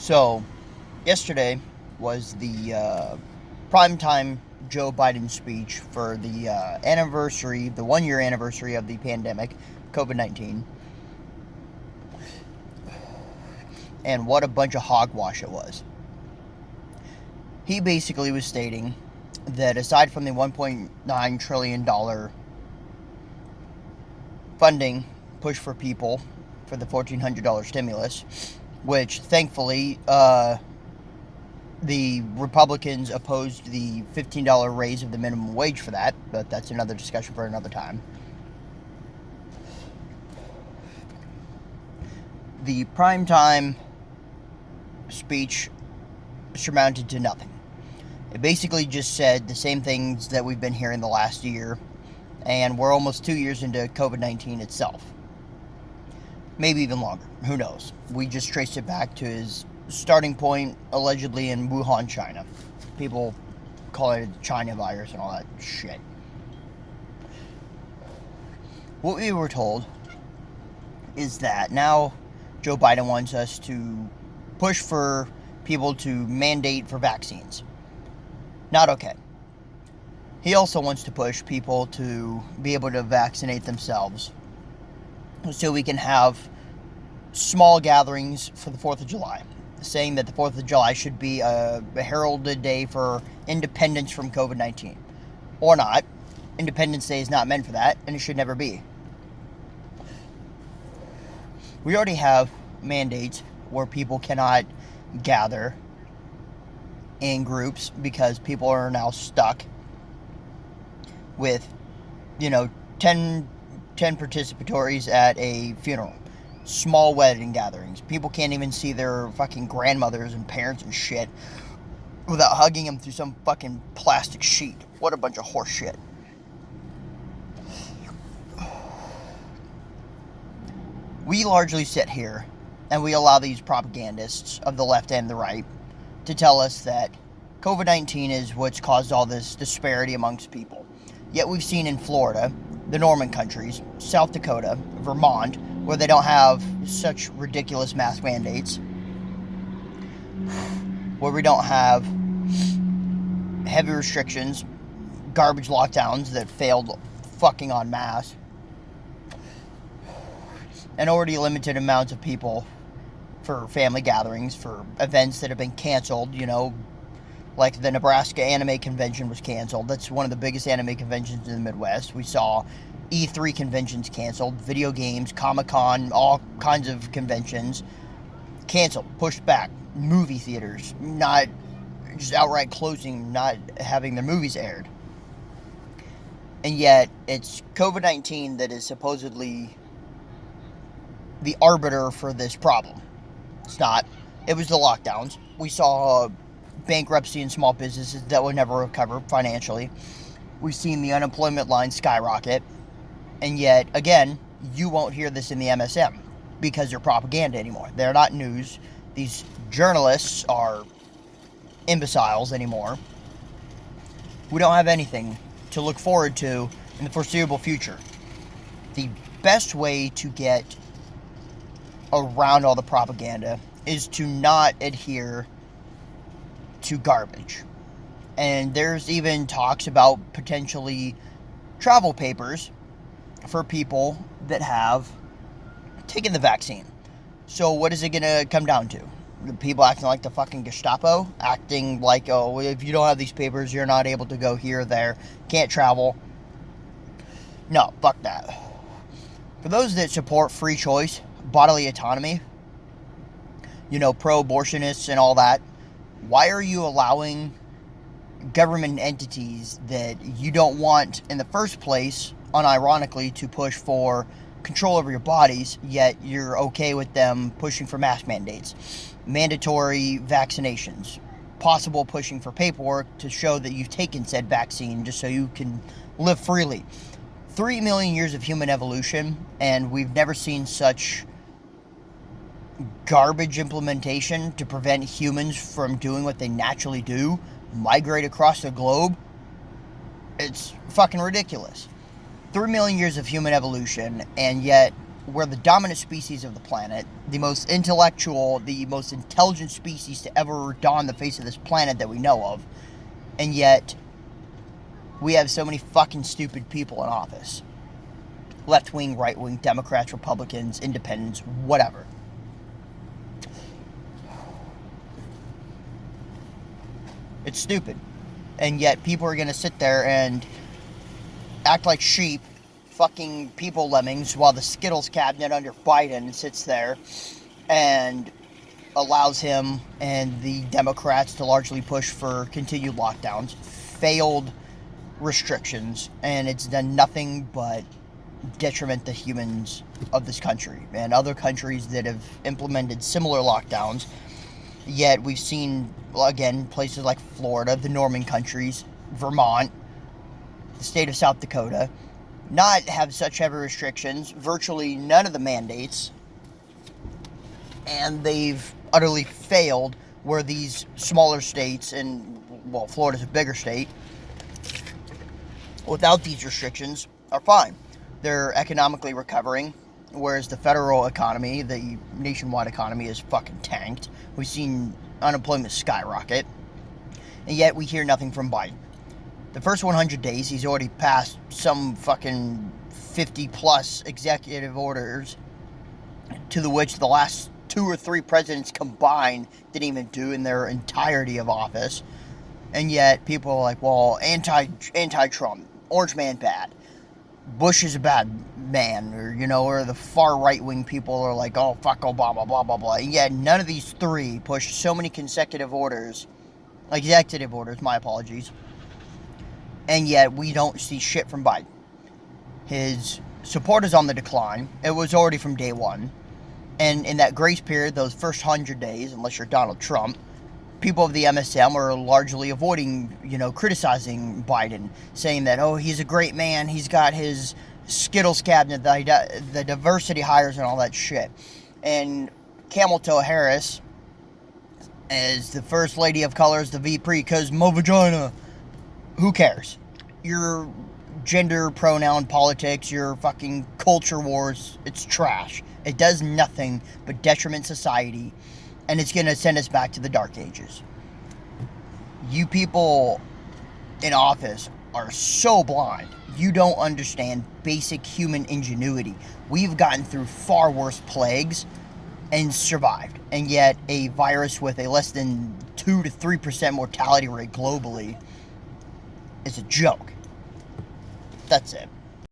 So, yesterday was the primetime Joe Biden speech for the anniversary, the 1 year anniversary of the pandemic, COVID-19. And what a bunch of hogwash it was. He basically was stating that aside from the $1.9 trillion funding push for people for the $1,400 stimulus, which thankfully the Republicans opposed the $15 raise of the minimum wage for that, but that's another discussion for another time. The primetime speech surmounted to nothing. It basically just said the same things that we've been hearing the last year, and we're almost 2 years into COVID-19 itself. Maybe even longer. Who knows? We just traced it back to his starting point, allegedly in Wuhan, China. People call it the China virus and all that shit. What we were told is that now Joe Biden wants us to push for people to mandate for vaccines. Not okay. He also wants to push people to be able to vaccinate themselves so we can have small gatherings for the 4th of July, saying that the 4th of July should be a heralded day for independence from COVID-19. Or not. Independence Day is not meant for that, and it should never be. We already have mandates where people cannot gather in groups because people are now stuck with, 10 participatories at a funeral. Small wedding gatherings. People can't even see their fucking grandmothers and parents and shit without hugging them through some fucking plastic sheet. What a bunch of horse shit. We largely sit here and we allow these propagandists of the left and the right to tell us that COVID-19 is what's caused all this disparity amongst people. Yet we've seen in Florida, the Norman countries, South Dakota, Vermont, where they don't have such ridiculous mask mandates, where we don't have heavy restrictions, garbage lockdowns that failed fucking en masse, and already limited amounts of people for family gatherings, for events that have been canceled, like the Nebraska Anime Convention was canceled. That's one of the biggest anime conventions in the Midwest. We saw E3 conventions canceled, video games, Comic-Con, all kinds of conventions canceled, pushed back, movie theaters not just outright closing, not having their movies aired. And yet, it's COVID-19 that is supposedly the arbiter for this problem. It's not. It was the lockdowns. We saw bankruptcy in small businesses that would never recover financially. We've seen the unemployment line skyrocket. And yet, again, you won't hear this in the MSM because they're propaganda anymore. They're not news. These journalists are imbeciles anymore. We don't have anything to look forward to in the foreseeable future. The best way to get around all the propaganda is to not adhere to garbage. And there's even talks about potentially travel papers for people that have taken the vaccine. So what is it going to come down to? The people acting like the fucking Gestapo? Acting like, oh, if you don't have these papers, you're not able to go here or there, can't travel. No, fuck that. For those that support free choice, bodily autonomy, pro-abortionists and all that, why are you allowing government entities that you don't want in the first place, unironically, to push for control over your bodies, yet you're okay with them pushing for mask mandates, mandatory vaccinations, possible pushing for paperwork to show that you've taken said vaccine just so you can live freely? 3 million years of human evolution, and we've never seen such garbage implementation to prevent humans from doing what they naturally do, migrate across the globe. It's fucking ridiculous. 3 million years of human evolution, and yet we're the dominant species of the planet, the most intellectual, the most intelligent species to ever dawn the face of this planet that we know of, and yet we have so many fucking stupid people in office. Left-wing, right-wing, Democrats, Republicans, independents, whatever. It's stupid. And yet people are going to sit there and act like sheep, fucking people lemmings, while the Skittles cabinet under Biden sits there and allows him and the Democrats to largely push for continued lockdowns, failed restrictions, and it's done nothing but detriment to humans of this country and other countries that have implemented similar lockdowns. Yet we've seen, again, places like Florida, the Norman countries, Vermont, the state of South Dakota, not have such heavy restrictions, virtually none of the mandates, and they've utterly failed where these smaller states, and, well, Florida's a bigger state, without these restrictions, are fine. They're economically recovering, whereas the federal economy, the nationwide economy, is fucking tanked. We've seen unemployment skyrocket, and yet we hear nothing from Biden. The first 100 days, he's already passed some fucking 50-plus executive orders, to the which the last 2 or 3 presidents combined didn't even do in their entirety of office. And yet people are like, well, anti-Trump, orange man bad, Bush is a bad man, or the far right-wing people are like, oh, fuck Obama, blah, blah, blah. And yet none of these 3 pushed so many executive orders, my apologies, and yet we don't see shit from Biden. His support is on the decline. It was already from day one. And in that grace period, those first 100 days, unless you're Donald Trump, people of the MSM are largely avoiding, criticizing Biden, saying that, oh, he's a great man, he's got his Skittles cabinet, the diversity hires and all that shit. And Camel Toe Harris, as the first lady of color, is the VP, because mo vagina. Who cares? Your gender pronoun politics, your fucking culture wars, it's trash. It does nothing but detriment society, and it's going to send us back to the dark ages. You people in office are so blind. You don't understand basic human ingenuity. We've gotten through far worse plagues and survived. And yet a virus with a less than 2 to 3% mortality rate globally is a joke. That's it.